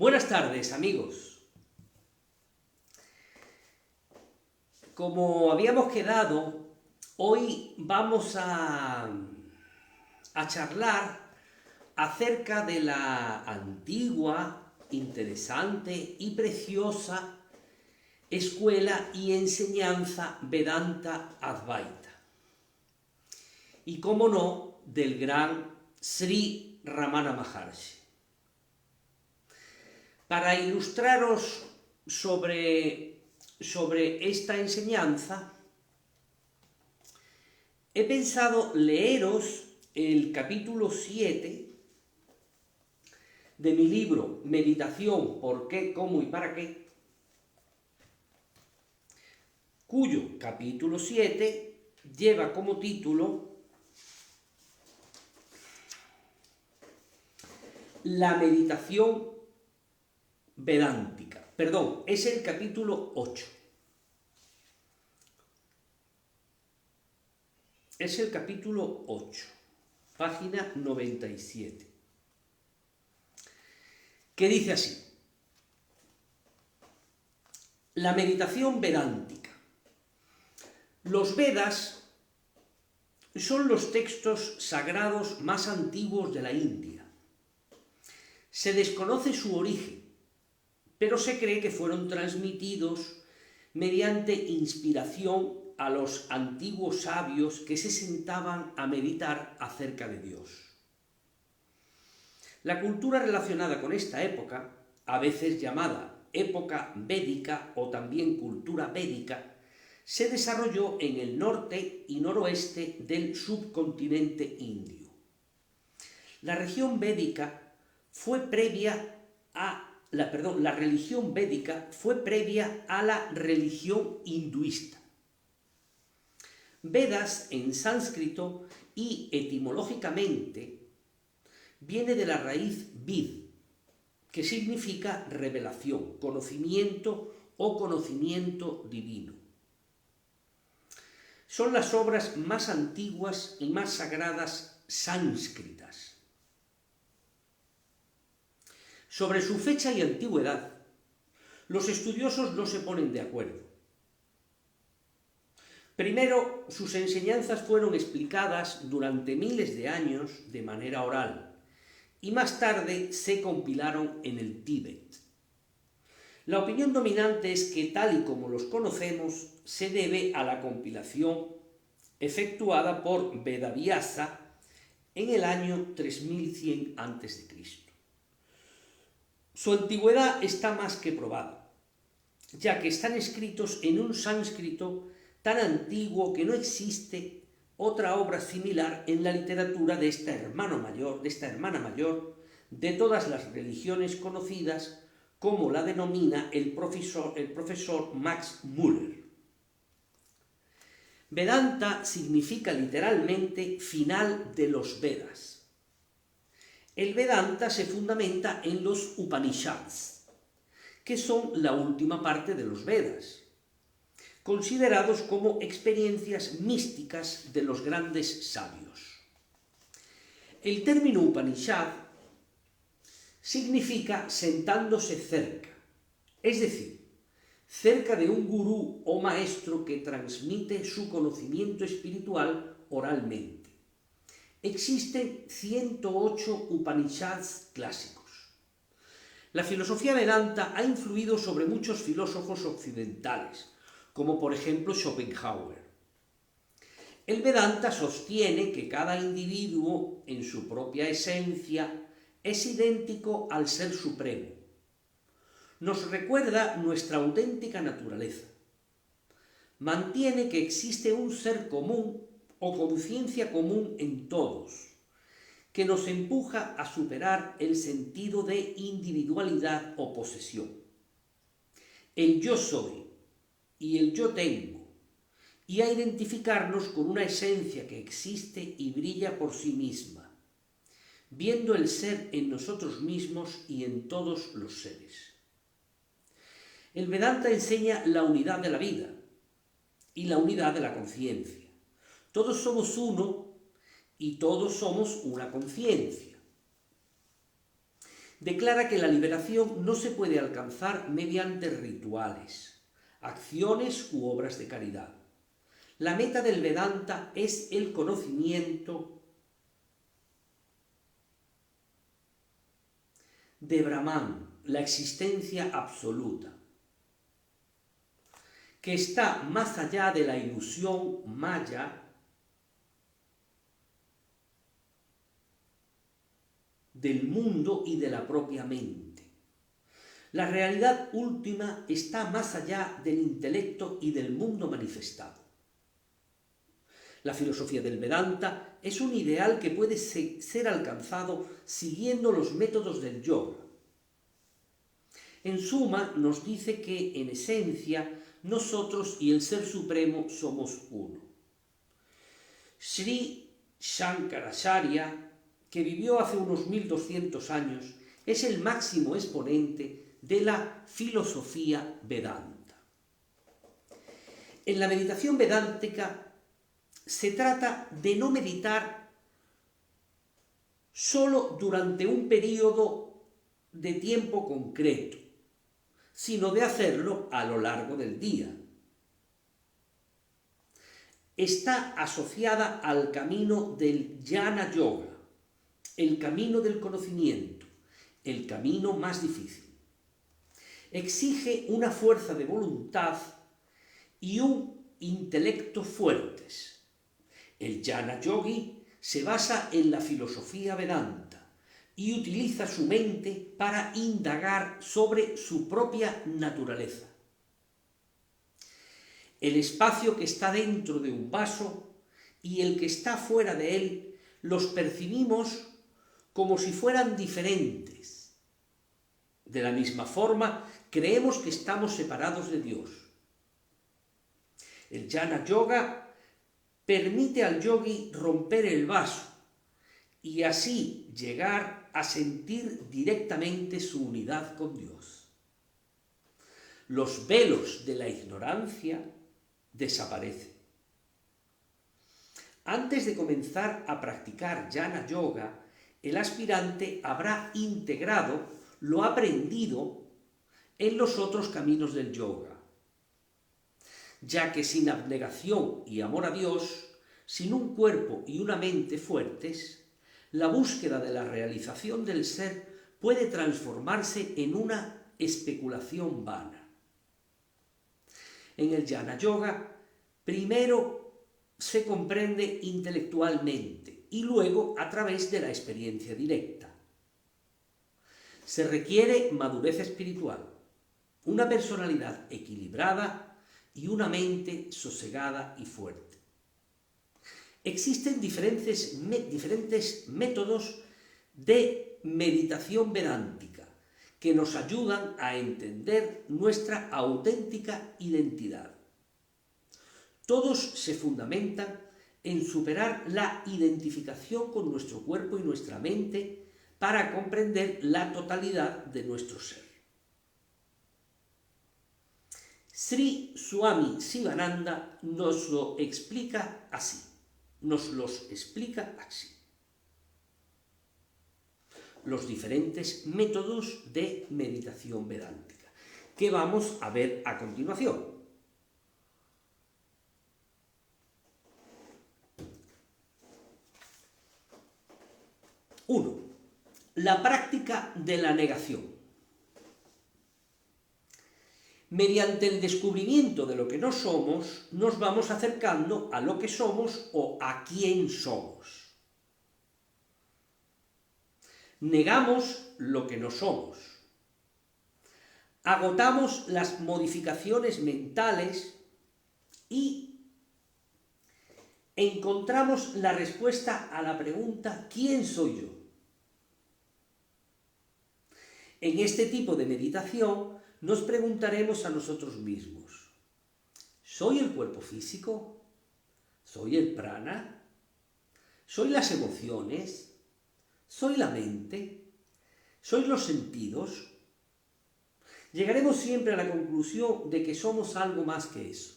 Buenas tardes, amigos. Como habíamos quedado, hoy vamos a charlar acerca de la antigua, interesante y preciosa escuela y enseñanza Vedanta Advaita. Y, cómo no, del gran Sri Ramana Maharshi. Para ilustraros sobre esta enseñanza, he pensado leeros el capítulo 7 de mi libro Meditación, ¿por qué, cómo y para qué?, cuyo capítulo 7 lleva como título La meditación vedántica. Perdón, es el capítulo 8. Es el capítulo 8, página 97, que dice así: la meditación vedántica. Los Vedas son los textos sagrados más antiguos de la India. Se desconoce su origen, pero se cree que fueron transmitidos mediante inspiración a los antiguos sabios que se sentaban a meditar acerca de Dios. La cultura relacionada con esta época, a veces llamada época védica o también cultura védica, se desarrolló en el norte y noroeste del subcontinente indio. La religión védica fue previa a la religión hinduista. Vedas en sánscrito y etimológicamente viene de la raíz vid, que significa revelación, conocimiento o conocimiento divino. Son las obras más antiguas y más sagradas sánscritas. Sobre su fecha y antigüedad, los estudiosos no se ponen de acuerdo. Primero, sus enseñanzas fueron explicadas durante miles de años de manera oral y más tarde se compilaron en el Tíbet. La opinión dominante es que, tal y como los conocemos, se debe a la compilación efectuada por Vedavyasa en el año 3100 a.C. Su antigüedad está más que probada, ya que están escritos en un sánscrito tan antiguo que no existe otra obra similar en la literatura de esta hermana mayor de todas las religiones conocidas, como la denomina el profesor Max Muller. Vedanta significa literalmente final de los Vedas. El Vedanta se fundamenta en los Upanishads, que son la última parte de los Vedas, considerados como experiencias místicas de los grandes sabios. El término Upanishad significa sentándose cerca, es decir, cerca de un gurú o maestro que transmite su conocimiento espiritual oralmente. Existen 108 Upanishads clásicos. La filosofía Vedanta ha influido sobre muchos filósofos occidentales, como por ejemplo Schopenhauer. El Vedanta sostiene que cada individuo, en su propia esencia, es idéntico al Ser Supremo. Nos recuerda nuestra auténtica naturaleza. Mantiene que existe un ser común o conciencia común en todos, que nos empuja a superar el sentido de individualidad o posesión. El yo soy y el yo tengo, y a identificarnos con una esencia que existe y brilla por sí misma, viendo el ser en nosotros mismos y en todos los seres. El Vedanta enseña la unidad de la vida y la unidad de la conciencia. Todos somos uno y todos somos una conciencia. declara que la liberación no se puede alcanzar mediante rituales, acciones u obras de caridad. La meta del Vedanta es el conocimiento de Brahman, la existencia absoluta, que está más allá de la ilusión maya del mundo y de la propia mente. La realidad última está más allá del intelecto y del mundo manifestado. La filosofía del Vedanta es un ideal que puede ser alcanzado siguiendo los métodos del yoga. En suma, nos dice que, en esencia, nosotros y el Ser Supremo somos uno. Sri Shankaracharya, que vivió hace unos 1200 años, es el máximo exponente de la filosofía vedanta. En la meditación vedántica se trata de no meditar solo durante un periodo de tiempo concreto, sino de hacerlo a lo largo del día. Está asociada al camino del Jnana Yoga, el camino del conocimiento, el camino más difícil. Exige una fuerza de voluntad y un intelecto fuertes. El Jnana Yogi se basa en la filosofía Vedanta y utiliza su mente para indagar sobre su propia naturaleza. El espacio que está dentro de un vaso y el que está fuera de él los percibimos como si fueran diferentes. De la misma forma, creemos que estamos separados de Dios. El Jnana Yoga permite al yogi romper el vaso y así llegar a sentir directamente su unidad con Dios. Los velos de la ignorancia desaparecen. Antes de comenzar a practicar Jnana Yoga, el aspirante habrá integrado lo aprendido en los otros caminos del yoga, ya que sin abnegación y amor a Dios, sin un cuerpo y una mente fuertes, la búsqueda de la realización del ser puede transformarse en una especulación vana. En el Jnana Yoga, primero se comprende intelectualmente y luego a través de la experiencia directa. Se requiere madurez espiritual, una personalidad equilibrada y una mente sosegada y fuerte. Existen diferentes métodos de meditación vedántica que nos ayudan a entender nuestra auténtica identidad. Todos se fundamentan en superar la identificación con nuestro cuerpo y nuestra mente para comprender la totalidad de nuestro ser. Sri Swami Sivananda nos los explica así. Los diferentes métodos de meditación vedántica, que vamos a ver a continuación. 1. La práctica de la negación. Mediante el descubrimiento de lo que no somos, nos vamos acercando a lo que somos o a quién somos. Negamos lo que no somos. Agotamos las modificaciones mentales y encontramos la respuesta a la pregunta ¿quién soy yo? En este tipo de meditación nos preguntaremos a nosotros mismos: ¿soy el cuerpo físico? ¿Soy el prana? ¿Soy las emociones? ¿Soy la mente? ¿Soy los sentidos? Llegaremos siempre a la conclusión de que somos algo más que eso.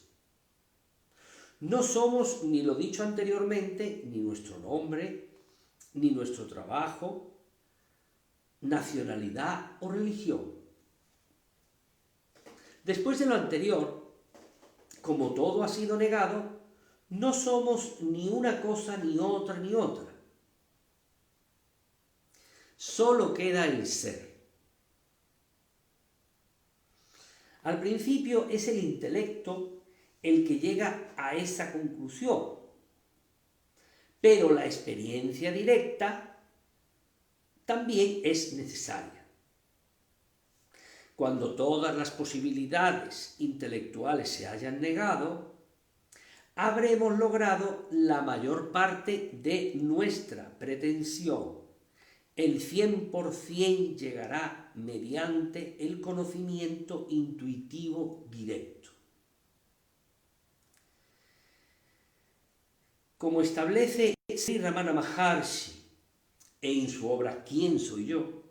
No somos ni lo dicho anteriormente, ni nuestro nombre, ni nuestro trabajo, nacionalidad o religión. Después de lo anterior, como todo ha sido negado, no somos ni una cosa ni otra ni otra. Solo queda el ser. Al principio es el intelecto el que llega a esa conclusión, pero la experiencia directa también es necesaria. Cuando todas las posibilidades intelectuales se hayan negado, habremos logrado la mayor parte de nuestra pretensión. El 100% llegará mediante el conocimiento intuitivo directo. Como establece Sri Ramana Maharshi en su obra ¿Quién soy yo?,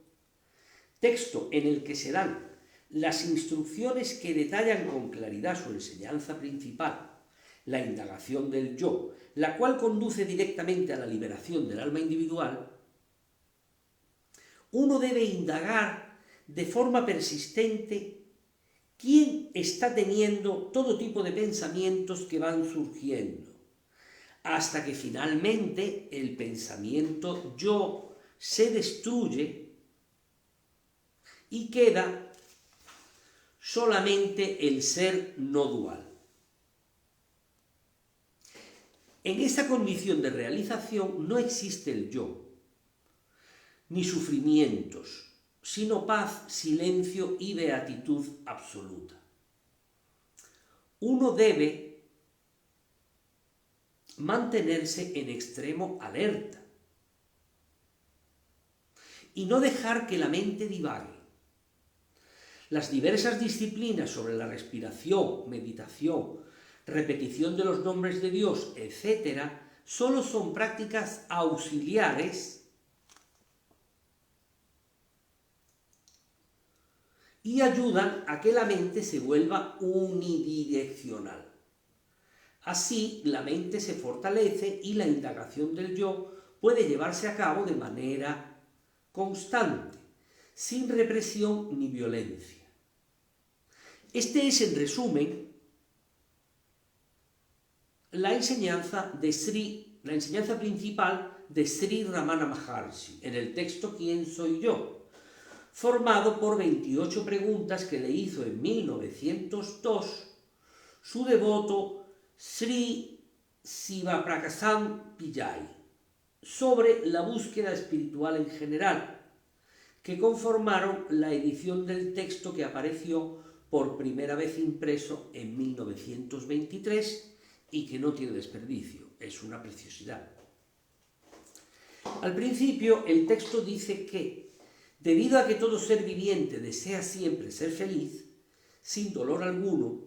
texto en el que se dan las instrucciones que detallan con claridad su enseñanza principal, la indagación del yo, la cual conduce directamente a la liberación del alma individual, uno debe indagar de forma persistente quién está teniendo todo tipo de pensamientos que van surgiendo, hasta que finalmente el pensamiento yo se destruye y queda solamente el ser no dual. En esta condición de realización no existe el yo, ni sufrimientos, sino paz, silencio y beatitud absoluta. Uno debe mantenerse en extremo alerta y no dejar que la mente divague. Las diversas disciplinas sobre la respiración, meditación, repetición de los nombres de Dios, etc., solo son prácticas auxiliares y ayudan a que la mente se vuelva unidireccional. Así, la mente se fortalece y la indagación del yo puede llevarse a cabo de manera constante, sin represión ni violencia. Este es, en resumen, la enseñanza principal de Sri Ramana Maharshi, en el texto ¿Quién soy yo?, formado por 28 preguntas que le hizo en 1902 su devoto Sri Sivaprakasan Pillai sobre la búsqueda espiritual en general, que conformaron la edición del texto que apareció por primera vez impreso en 1923 y que no tiene desperdicio, es una preciosidad. Al principio, el texto dice que, debido a que todo ser viviente desea siempre ser feliz, sin dolor alguno,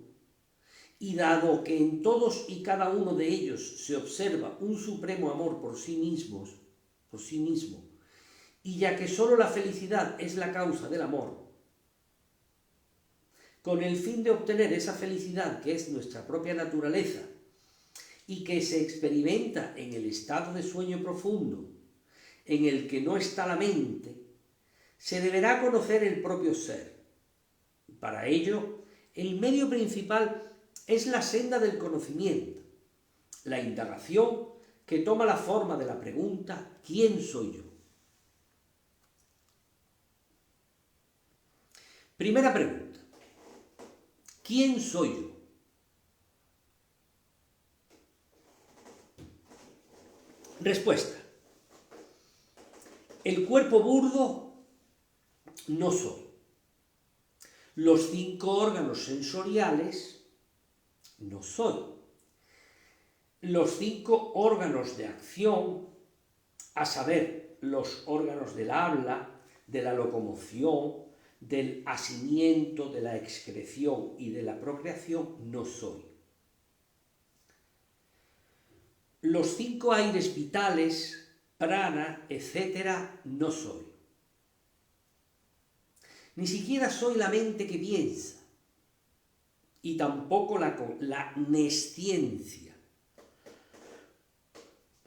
y dado que en todos y cada uno de ellos se observa un supremo amor por sí mismo, y ya que sólo la felicidad es la causa del amor, con el fin de obtener esa felicidad que es nuestra propia naturaleza y que se experimenta en el estado de sueño profundo, en el que no está la mente, se deberá conocer el propio ser. Para ello, el medio principal es la senda del conocimiento, la indagación que toma la forma de la pregunta ¿quién soy yo? Primera pregunta. ¿Quién soy yo? Respuesta. El cuerpo burdo no soy. Los 5 órganos sensoriales no soy. Los 5 órganos de acción, a saber, los órganos del habla, de la locomoción, del asimiento, de la excreción y de la procreación, no soy. Los 5 aires vitales, prana, etc., no soy. Ni siquiera soy la mente que piensa, y tampoco la nesciencia,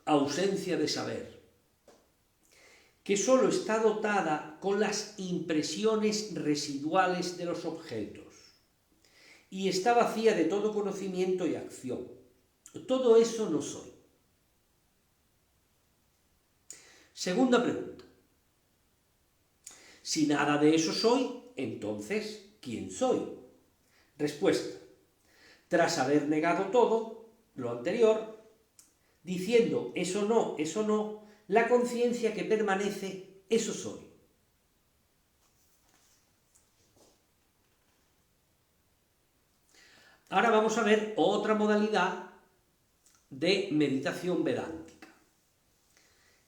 ausencia de saber. que sólo está dotada con las impresiones residuales de los objetos y está vacía de todo conocimiento y acción. Todo eso no soy. Segunda pregunta. Si nada de eso soy, entonces, ¿quién soy? Respuesta. Tras haber negado todo lo anterior, diciendo eso no, la conciencia que permanece, eso soy. Ahora vamos a ver otra modalidad de meditación vedántica,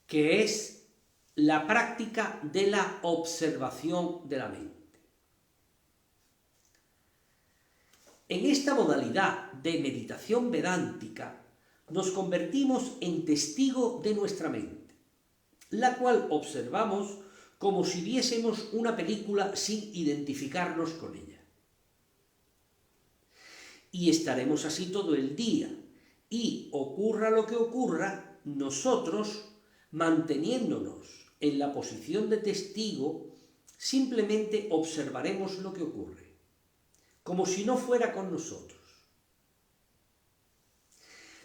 que es la práctica de la observación de la mente. En esta modalidad de meditación vedántica nos convertimos en testigo de nuestra mente, la cual observamos como si viésemos una película sin identificarnos con ella. Y estaremos así todo el día, y ocurra lo que ocurra, nosotros, manteniéndonos en la posición de testigo, simplemente observaremos lo que ocurre, como si no fuera con nosotros.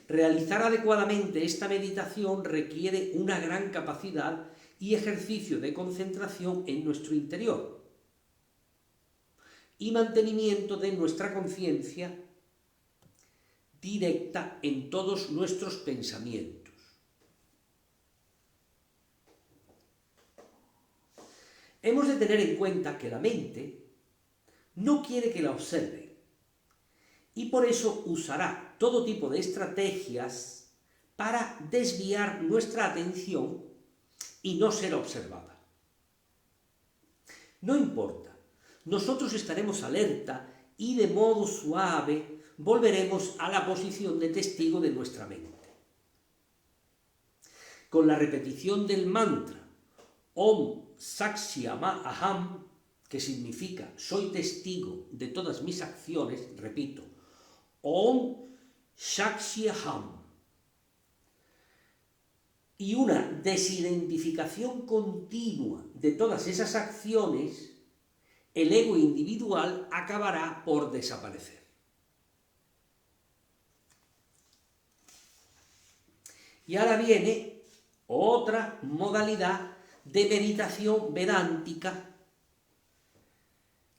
Realizar adecuadamente esta meditación requiere una gran capacidad y ejercicio de concentración en nuestro interior y mantenimiento de nuestra conciencia directa en todos nuestros pensamientos. Hemos de tener en cuenta que la mente no quiere que la observe y por eso usará todo tipo de estrategias para desviar nuestra atención y no ser observada. No importa, nosotros estaremos alerta y de modo suave volveremos a la posición de testigo de nuestra mente. Con la repetición del mantra Om Sakshyama Aham, que significa soy testigo de todas mis acciones, repito, Om Sakshyaham, y una desidentificación continua de todas esas acciones, el ego individual acabará por desaparecer. Y ahora viene otra modalidad de meditación vedántica,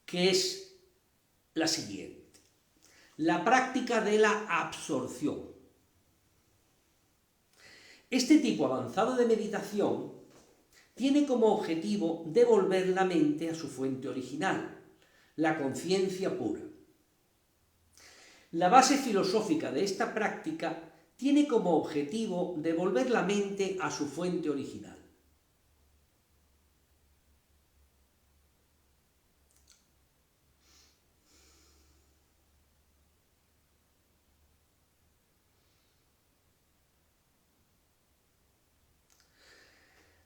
que es la siguiente: la práctica de la absorción. Este tipo avanzado de meditación tiene como objetivo devolver la mente a su fuente original, la conciencia pura. La base filosófica de esta práctica tiene como objetivo devolver la mente a su fuente original.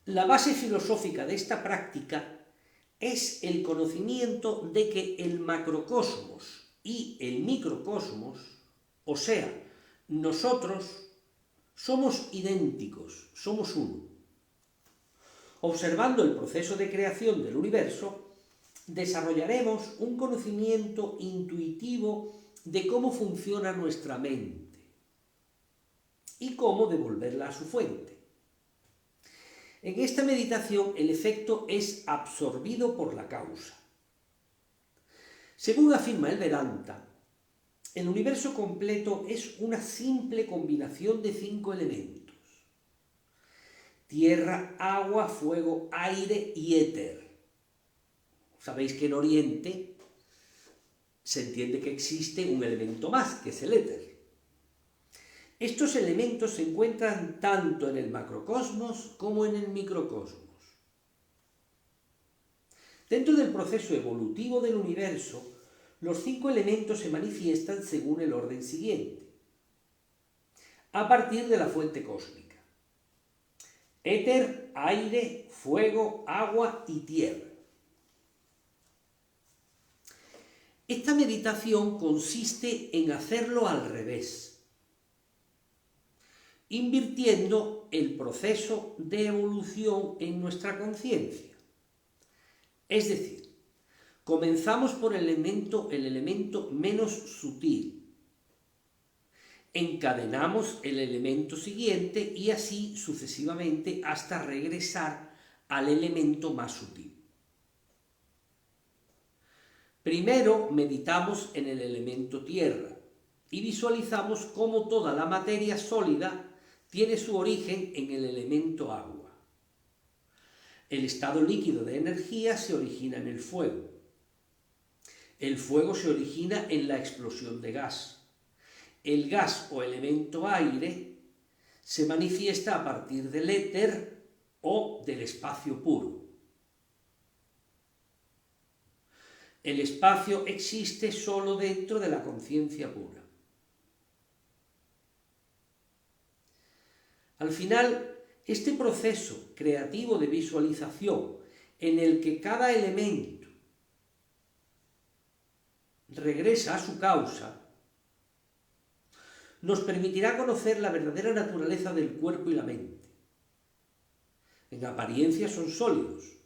La base filosófica de esta práctica es el conocimiento de que el macrocosmos y el microcosmos, o sea, nosotros, somos idénticos, somos uno. Observando el proceso de creación del universo, desarrollaremos un conocimiento intuitivo de cómo funciona nuestra mente y cómo devolverla a su fuente. En esta meditación el efecto es absorbido por la causa. Según afirma el Vedanta, el universo completo es una simple combinación de 5 elementos: tierra, agua, fuego, aire y éter. Sabéis que en Oriente se entiende que existe un elemento más, que es el éter. Estos elementos se encuentran tanto en el macrocosmos como en el microcosmos. Dentro del proceso evolutivo del universo, los 5 elementos se manifiestan según el orden siguiente, a partir de la fuente cósmica: éter, aire, fuego, agua y tierra. Esta meditación consiste en hacerlo al revés, invirtiendo el proceso de evolución en nuestra conciencia. Es decir, comenzamos por el elemento menos sutil, encadenamos el elemento siguiente y así sucesivamente hasta regresar al elemento más sutil. Primero meditamos en el elemento tierra y visualizamos cómo toda la materia sólida tiene su origen en el elemento agua. El estado líquido de energía se origina en el fuego. El fuego se origina en la explosión de gas. El gas o elemento aire se manifiesta a partir del éter o del espacio puro. El espacio existe solo dentro de la conciencia pura. Al final, este proceso creativo de visualización en el que cada elemento regresa a su causa, nos permitirá conocer la verdadera naturaleza del cuerpo y la mente. En apariencia son sólidos,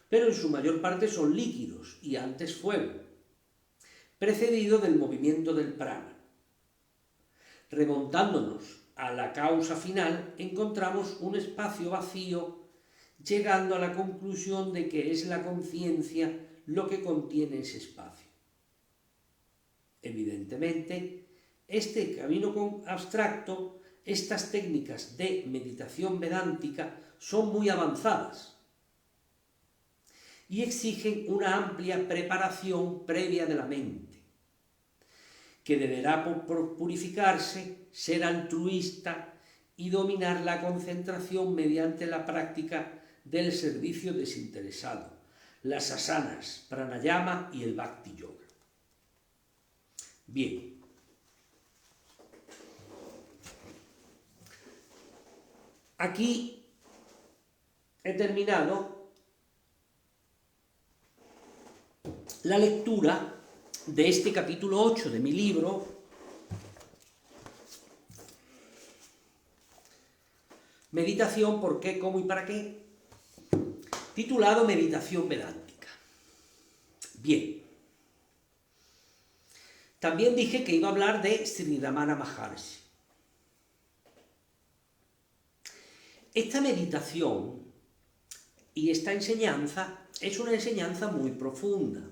pero en su mayor parte son líquidos y antes fuego, precedido del movimiento del prana. Remontándonos a la causa final, encontramos un espacio vacío, llegando a la conclusión de que es la conciencia lo que contiene ese espacio. Evidentemente, este camino abstracto, estas técnicas de meditación vedántica son muy avanzadas y exigen una amplia preparación previa de la mente, que deberá purificarse, ser altruista y dominar la concentración mediante la práctica del servicio desinteresado, las asanas, pranayama y el bhakti yoga. Bien. Aquí he terminado la lectura de este capítulo 8 de mi libro, Meditación, ¿por qué, cómo y para qué?, titulado Meditación Vedántica. Bien. También dije que iba a hablar de Sri Ramana Maharshi. Esta meditación y esta enseñanza es una enseñanza muy profunda.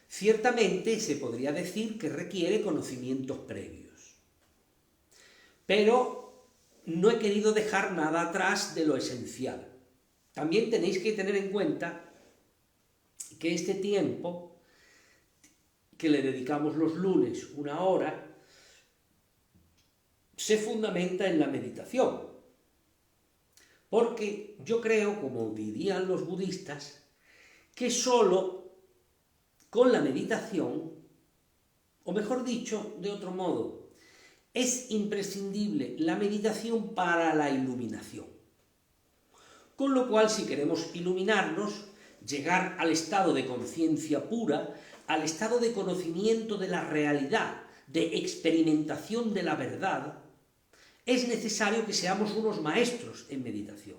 Ciertamente se podría decir que requiere conocimientos previos, pero no he querido dejar nada atrás de lo esencial. También tenéis que tener en cuenta que este tiempo que le dedicamos los lunes 1 hora se fundamenta en la meditación, porque yo creo, como dirían los budistas, que solo con la meditación, o mejor dicho, de otro modo, es imprescindible la meditación para la iluminación. Con lo cual, si queremos iluminarnos, llegar al estado de conciencia pura, al estado de conocimiento de la realidad, de experimentación de la verdad, es necesario que seamos unos maestros en meditación.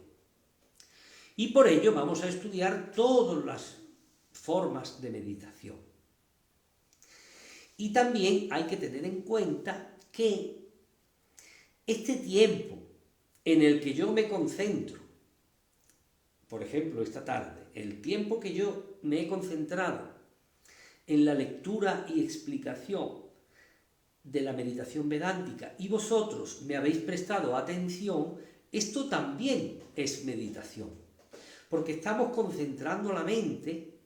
Y por ello vamos a estudiar todas las formas de meditación. Y también hay que tener en cuenta que este tiempo en el que yo me concentro, por ejemplo esta tarde, el tiempo que yo me he concentrado en la lectura y explicación de la meditación vedántica y vosotros me habéis prestado atención, esto también es meditación, porque estamos concentrando la mente,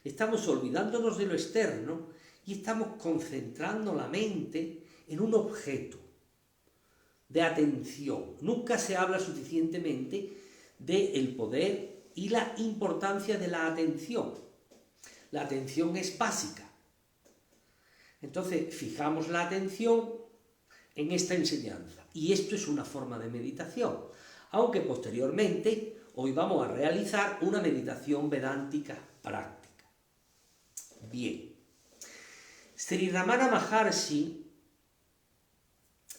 estamos olvidándonos de lo externo y estamos concentrando la mente en un objeto de atención. Nunca se habla suficientemente del poder y la importancia de la atención. La atención es básica. Entonces, fijamos la atención en esta enseñanza. Y esto es una forma de meditación. Aunque posteriormente, hoy vamos a realizar una meditación vedántica práctica. Bien. Sri Ramana Maharshi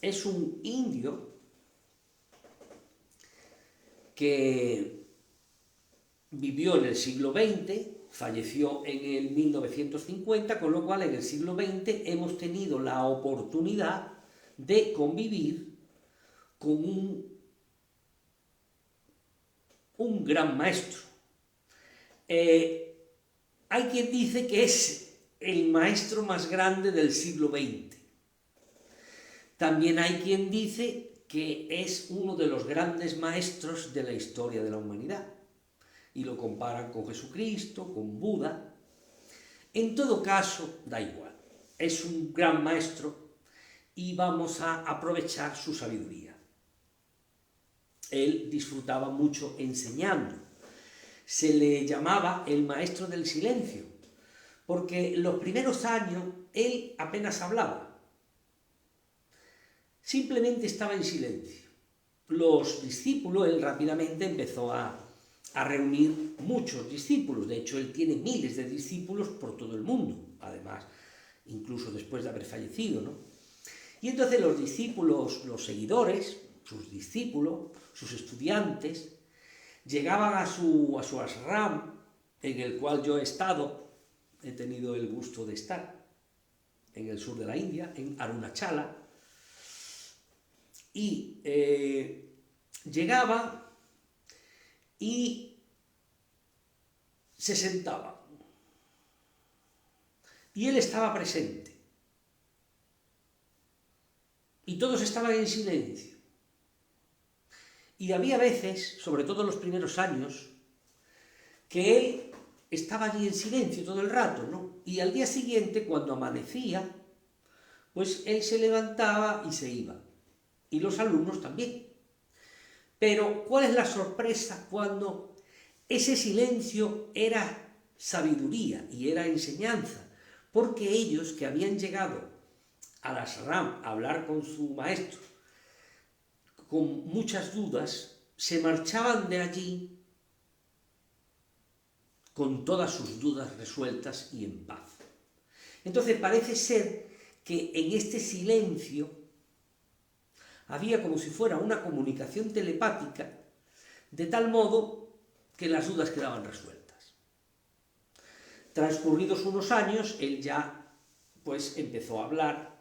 es un indio que vivió en el siglo XX, falleció en el 1950, con lo cual en el siglo XX hemos tenido la oportunidad de convivir con un gran maestro. Hay quien dice que es el maestro más grande del siglo XX. También hay quien dice que es uno de los grandes maestros de la historia de la humanidad, y lo comparan con Jesucristo, con Buda. En todo caso, da igual, es un gran maestro y vamos a aprovechar su sabiduría. Él disfrutaba mucho enseñando. Se le llamaba el maestro del silencio, porque los primeros años él apenas hablaba. Simplemente estaba en silencio. Los discípulos, él rápidamente empezó a reunir muchos discípulos. De hecho, él tiene miles de discípulos por todo el mundo, además, incluso después de haber fallecido, ¿no? Y entonces los discípulos, los seguidores, sus discípulos, sus estudiantes, llegaban a su ashram, en el cual yo he estado, he tenido el gusto de estar, en el sur de la India, en Arunachala, y llegaba y se sentaba. Y él estaba presente. Y todos estaban en silencio. Y había veces, sobre todo en los primeros años, que él estaba allí en silencio todo el rato, ¿no? Y al día siguiente, cuando amanecía, pues él se levantaba y se iba. Y los alumnos también. Pero, ¿cuál es la sorpresa cuando ese silencio era sabiduría y era enseñanza? Porque ellos que habían llegado al ashram a hablar con su maestro, con muchas dudas, se marchaban de allí con todas sus dudas resueltas y en paz. Entonces parece ser que en este silencio había como si fuera una comunicación telepática, de tal modo que las dudas quedaban resueltas. Transcurridos unos años, él ya pues empezó a hablar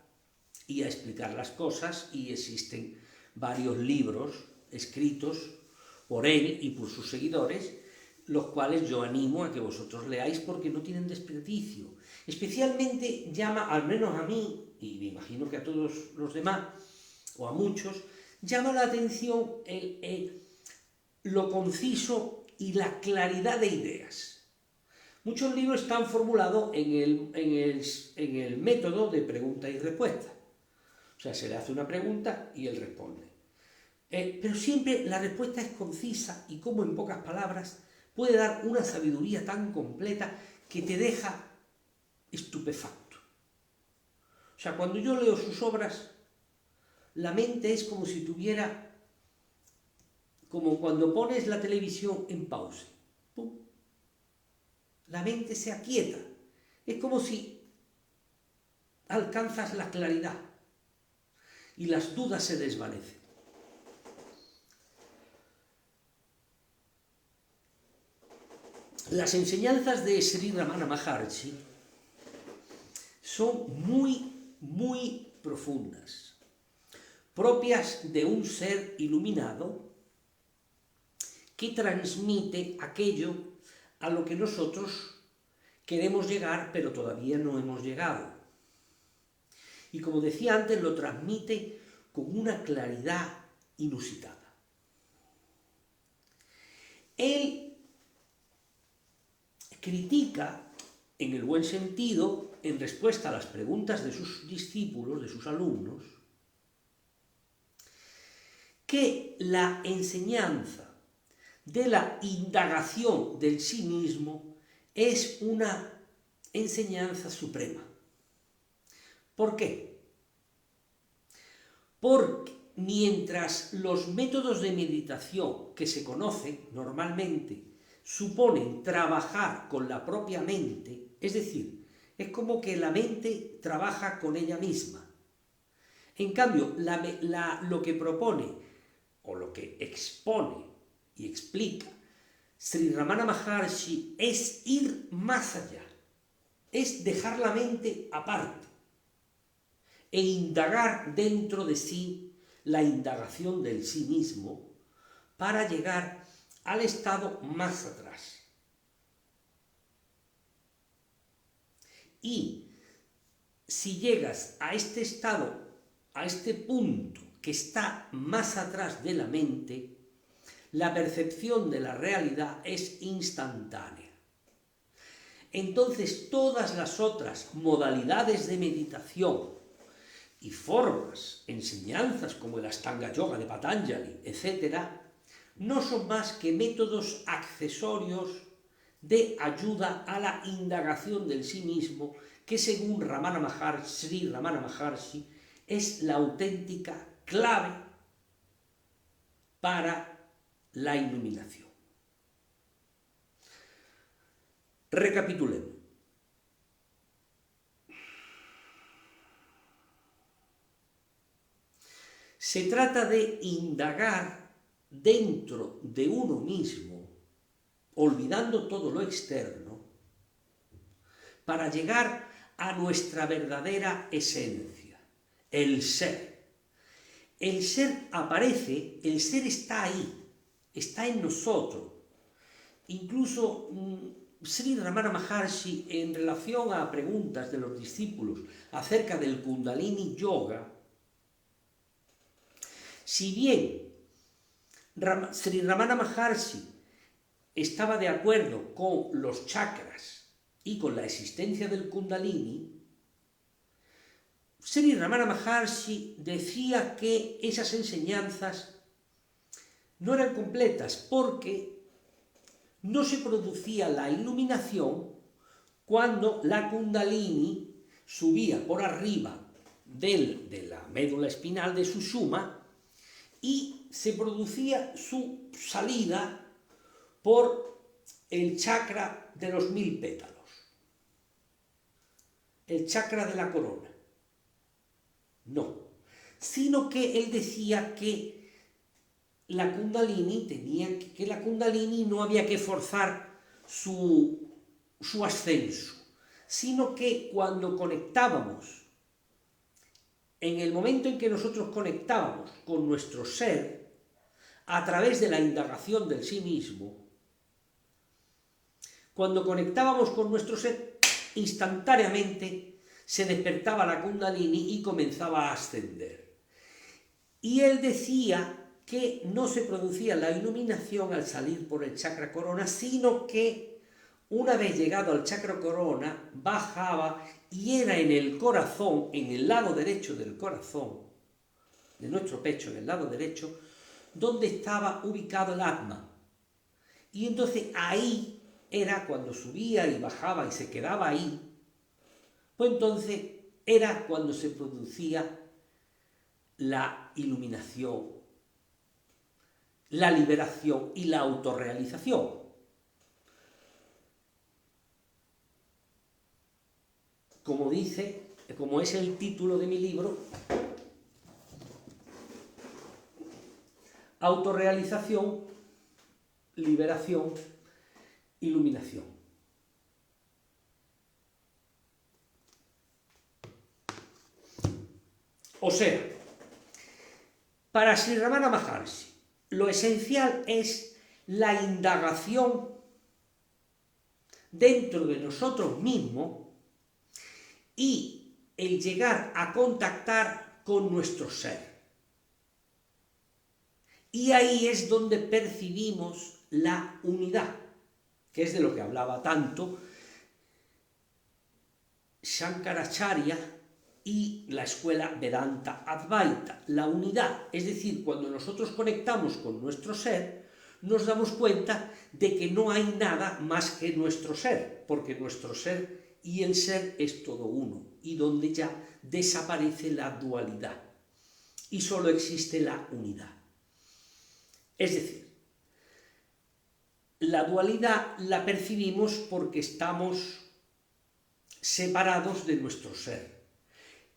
y a explicar las cosas, y existen varios libros escritos por él y por sus seguidores, los cuales yo animo a que vosotros leáis porque no tienen desperdicio. Especialmente llama, al menos a mí, y me imagino que a todos los demás, o a muchos, llama la atención lo conciso y la claridad de ideas. Muchos libros están formulados en el método de pregunta y respuesta. O sea, se le hace una pregunta y él responde. Pero siempre la respuesta es concisa y, como en pocas palabras, puede dar una sabiduría tan completa que te deja estupefacto. O sea, cuando yo leo sus obras, la mente es como si tuviera, como cuando pones la televisión en pausa. ¡Pum! La mente se aquieta. Es como si alcanzas la claridad y las dudas se desvanecen. Las enseñanzas de Sri Ramana Maharshi son muy, muy profundas, propias de un ser iluminado que transmite aquello a lo que nosotros queremos llegar, pero todavía no hemos llegado. Y como decía antes, lo transmite con una claridad inusitada. Él critica, en el buen sentido, en respuesta a las preguntas de sus discípulos, de sus alumnos, que la enseñanza de la indagación del sí mismo es una enseñanza suprema. ¿Por qué? Porque mientras los métodos de meditación que se conocen normalmente suponen trabajar con la propia mente, es decir, es como que la mente trabaja con ella misma. En cambio, lo que propone o lo que expone y explica Sri Ramana Maharshi, es ir más allá, es dejar la mente aparte e indagar dentro de sí la indagación del sí mismo para llegar al estado más atrás. Y si llegas a este estado, a este punto que está más atrás de la mente, la percepción de la realidad es instantánea. Entonces todas las otras modalidades de meditación y formas, enseñanzas como el Ashtanga Yoga de Patanjali, etc., no son más que métodos accesorios de ayuda a la indagación del sí mismo, que según Sri Ramana Maharshi es la auténtica clave para la iluminación. Recapitulemos. Se trata de indagar dentro de uno mismo, olvidando todo lo externo, para llegar a nuestra verdadera esencia, el ser. El ser aparece, el ser está ahí, está en nosotros. Incluso Sri Ramana Maharshi, en relación a preguntas de los discípulos acerca del Kundalini Yoga, si bien Sri Ramana Maharshi estaba de acuerdo con los chakras y con la existencia del Kundalini, Sri Ramana Maharshi decía que esas enseñanzas no eran completas porque no se producía la iluminación cuando la Kundalini subía por arriba de la médula espinal de Sushumna y se producía su salida por el chakra de los 1000 pétalos, el chakra de la corona. No, sino que él decía que la Kundalini la Kundalini no había que forzar su ascenso, sino que cuando conectábamos, en el momento en que nosotros conectábamos con nuestro ser, a través de la indagación del sí mismo, cuando conectábamos con nuestro ser, instantáneamente se despertaba la Kundalini y comenzaba a ascender. Y él decía que no se producía la iluminación al salir por el chakra corona, sino que una vez llegado al chakra corona, bajaba y era en el corazón, en el lado derecho del corazón, de nuestro pecho, en el lado derecho, donde estaba ubicado el Atma. Y entonces ahí era cuando subía y bajaba y se quedaba ahí, pues entonces era cuando se producía la iluminación, la liberación y la autorrealización. Como es el título de mi libro, autorrealización, liberación, iluminación. O sea, para Sri Ramana Maharshi, lo esencial es la indagación dentro de nosotros mismos y el llegar a contactar con nuestro ser. Y ahí es donde percibimos la unidad, que es de lo que hablaba tanto Shankaracharya y la escuela Vedanta Advaita, la unidad. Es decir, cuando nosotros conectamos con nuestro ser, nos damos cuenta de que no hay nada más que nuestro ser, porque nuestro ser y el ser es todo uno, y donde ya desaparece la dualidad, y solo existe la unidad. Es decir, la dualidad la percibimos porque estamos separados de nuestro ser.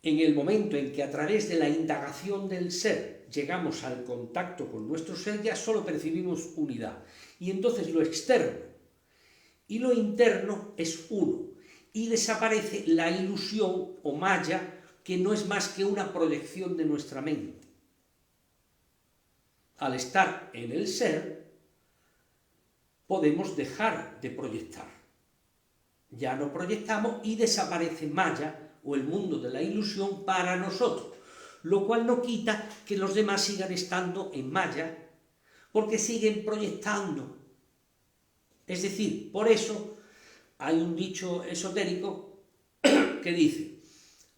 En el momento en que a través de la indagación del ser llegamos al contacto con nuestro ser, ya solo percibimos unidad. Y entonces lo externo y lo interno es uno. Y desaparece la ilusión o malla, que no es más que una proyección de nuestra mente. Al estar en el ser, podemos dejar de proyectar. Ya no proyectamos y desaparece malla o el mundo de la ilusión para nosotros, lo cual no quita que los demás sigan estando en malla, porque siguen proyectando. Es decir, por eso hay un dicho esotérico que dice: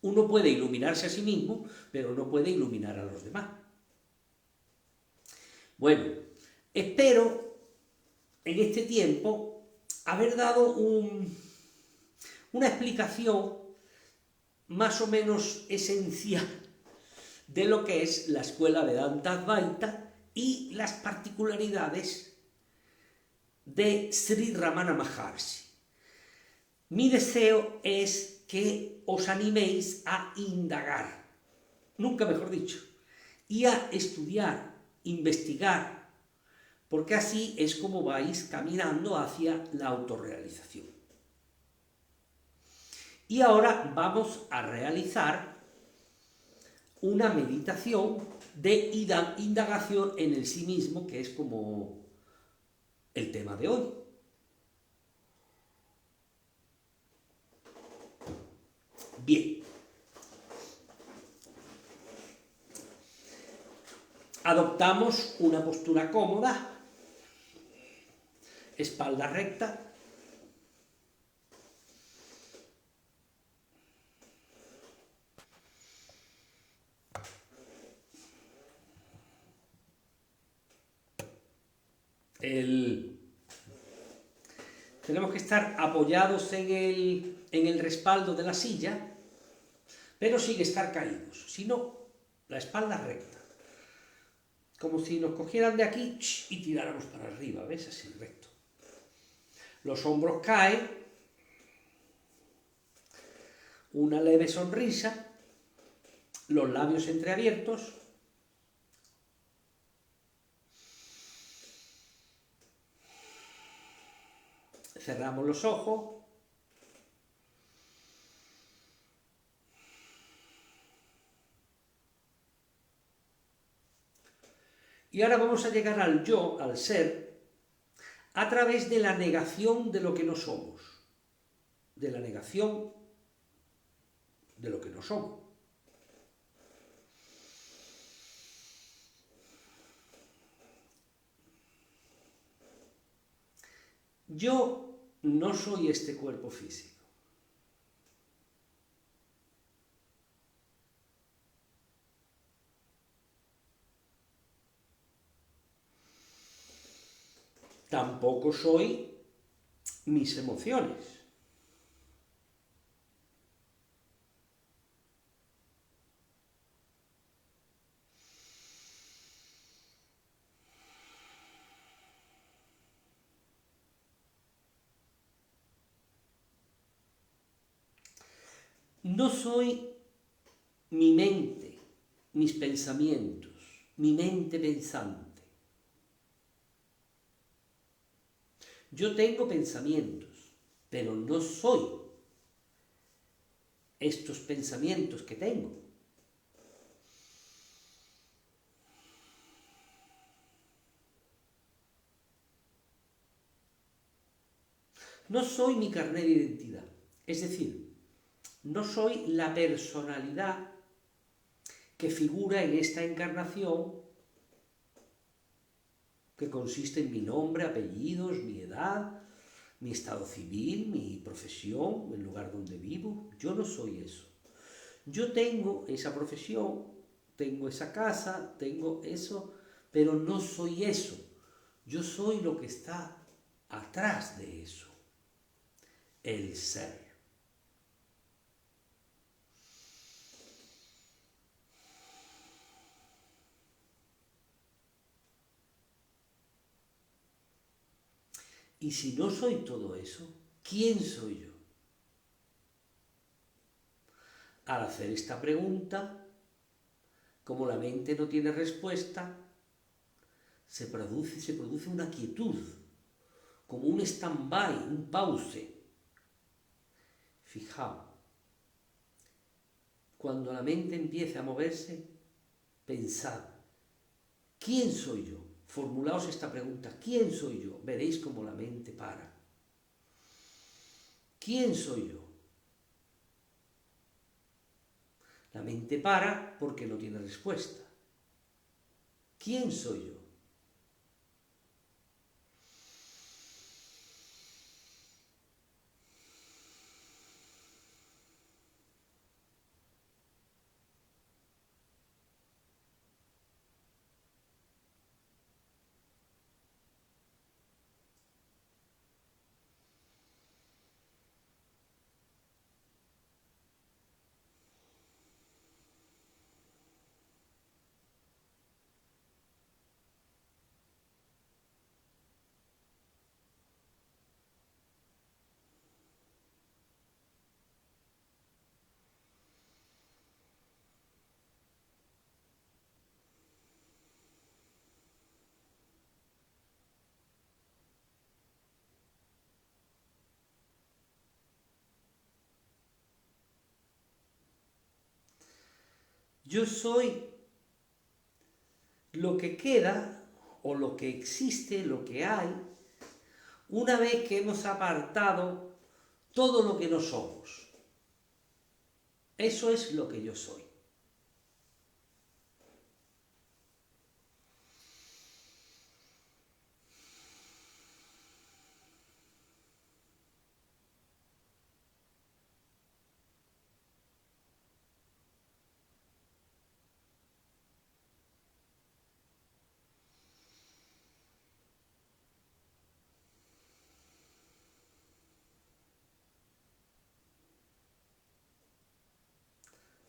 uno puede iluminarse a sí mismo, pero no puede iluminar a los demás. Bueno, espero en este tiempo haber dado una explicación más o menos esencial de lo que es la escuela Vedanta Advaita y las particularidades de Sri Ramana Maharshi. Mi deseo es que os animéis a indagar, nunca mejor dicho, y a estudiar, investigar, porque así es como vais caminando hacia la autorrealización. Y ahora vamos a realizar una meditación de indagación en el sí mismo, que es como el tema de hoy. Bien. Adoptamos una postura cómoda, espalda recta. Tenemos que estar apoyados en el respaldo de la silla, pero sin estar caídos, sino la espalda recta. Como si nos cogieran de aquí y tiráramos para arriba, ¿ves? Así, recto. Los hombros caen, una leve sonrisa, los labios entreabiertos. Cerramos los ojos. Y ahora vamos a llegar al yo, al ser, a través de la negación de lo que no somos, de la negación de lo que no somos. Yo no soy este cuerpo físico. Tampoco soy mis emociones. No soy mi mente, mis pensamientos, mi mente pensante. Yo tengo pensamientos, pero no soy estos pensamientos que tengo. No soy mi carnet de identidad. Es decir, no soy la personalidad que figura en esta encarnación, que consiste en mi nombre, apellidos, mi edad, mi estado civil, mi profesión, el lugar donde vivo. Yo no soy eso. Yo tengo esa profesión, tengo esa casa, tengo eso, pero no soy eso. Yo soy lo que está atrás de eso, el ser. Y si no soy todo eso, ¿quién soy yo? Al hacer esta pregunta, Como la mente no tiene respuesta, se produce una quietud, como un stand-by, un pause. Fijaos, cuando la mente empiece a moverse, pensad, ¿quién soy yo? Formulaos esta pregunta, ¿quién soy yo? Veréis cómo la mente para. ¿Quién soy yo? La mente para porque no tiene respuesta. ¿Quién soy yo? Yo soy lo que queda o lo que existe, lo que hay, una vez que hemos apartado todo lo que no somos. Eso es lo que yo soy.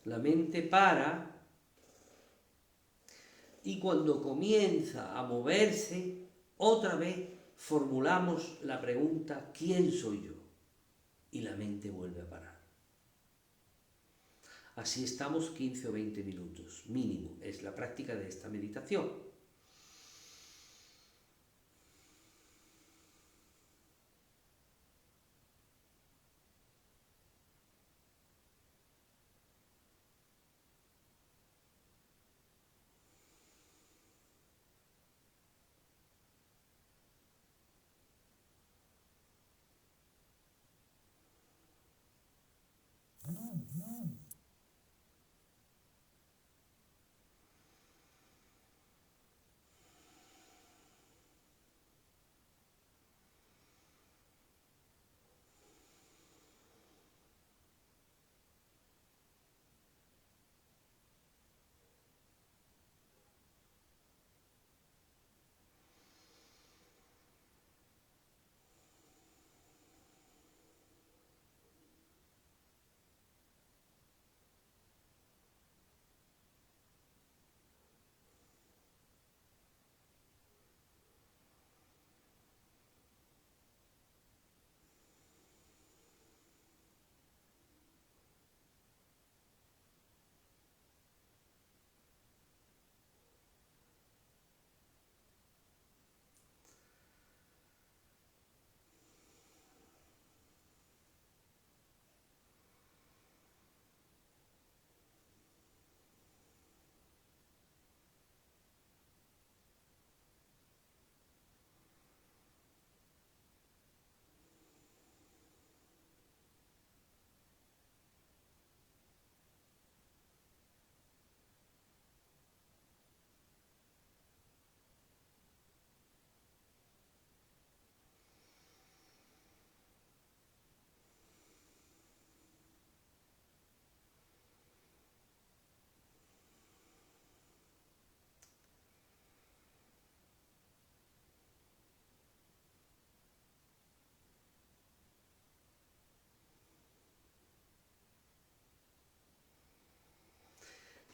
La mente para y cuando comienza a moverse, otra vez formulamos la pregunta ¿quién soy yo? Y la mente vuelve a parar. Así estamos 15 o 20 minutos, mínimo, es la práctica de esta meditación.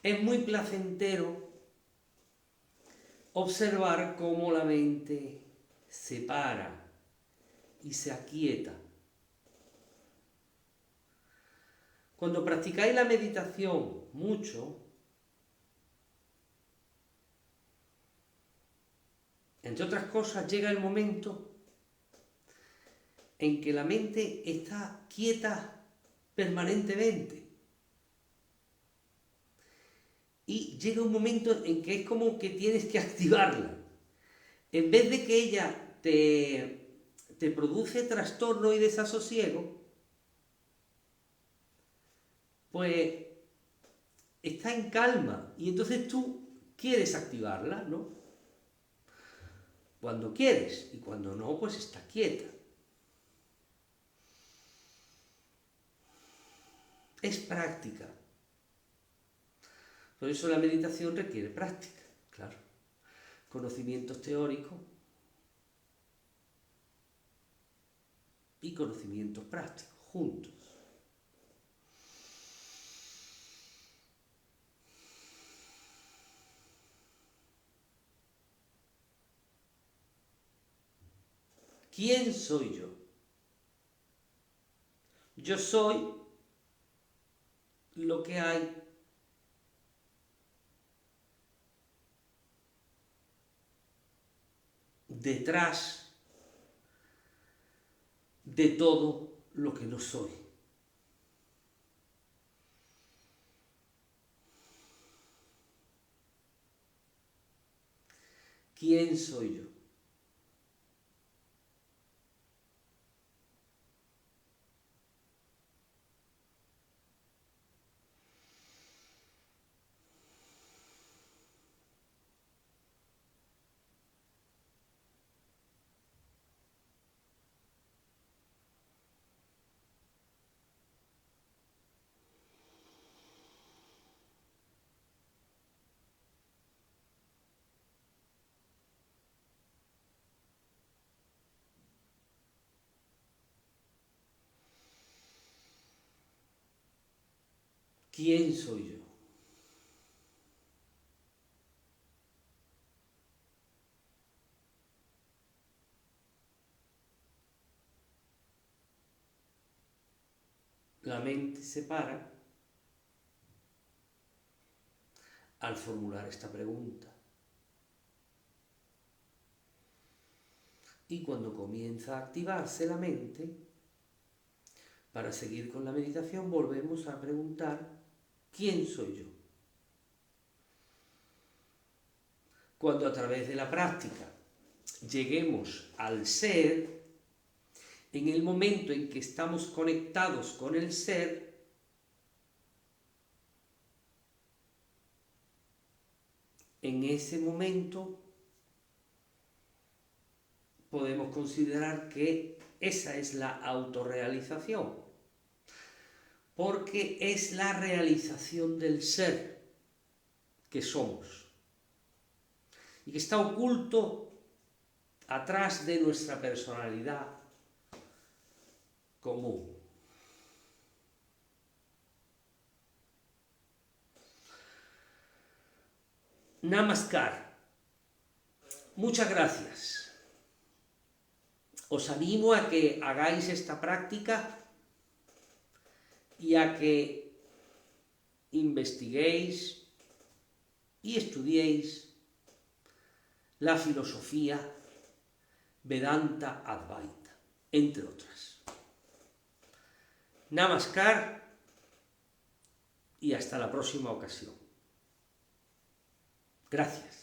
Es muy placentero observar cómo la mente se para y se aquieta. Cuando practicáis la meditación mucho, Entre otras cosas, llega el momento en que la mente está quieta permanentemente. Y llega un momento en que es como que tienes que activarla. En vez de que ella te produce trastorno y desasosiego, pues está en calma y entonces tú quieres activarla, ¿no? Cuando quieres, y cuando no, pues está quieta. Es práctica. Por eso la meditación requiere práctica, claro. Conocimientos teóricos y conocimientos prácticos, juntos. ¿Quién soy yo? Yo soy lo que hay detrás de todo lo que no soy. ¿Quién soy yo? ¿Quién soy yo? La mente se para al formular esta pregunta. Y cuando comienza a activarse la mente, para seguir con la meditación volvemos a preguntar, ¿quién soy yo? Cuando a través de la práctica lleguemos al ser, en el momento en que estamos conectados con el ser, en ese momento podemos considerar que esa es la autorrealización, porque es la realización del ser que somos y que está oculto atrás de nuestra personalidad común. Namaskar. Muchas gracias. Os animo a que hagáis esta práctica y a que investiguéis y estudiéis la filosofía Vedanta Advaita, entre otras. Namaskar y hasta la próxima ocasión. Gracias.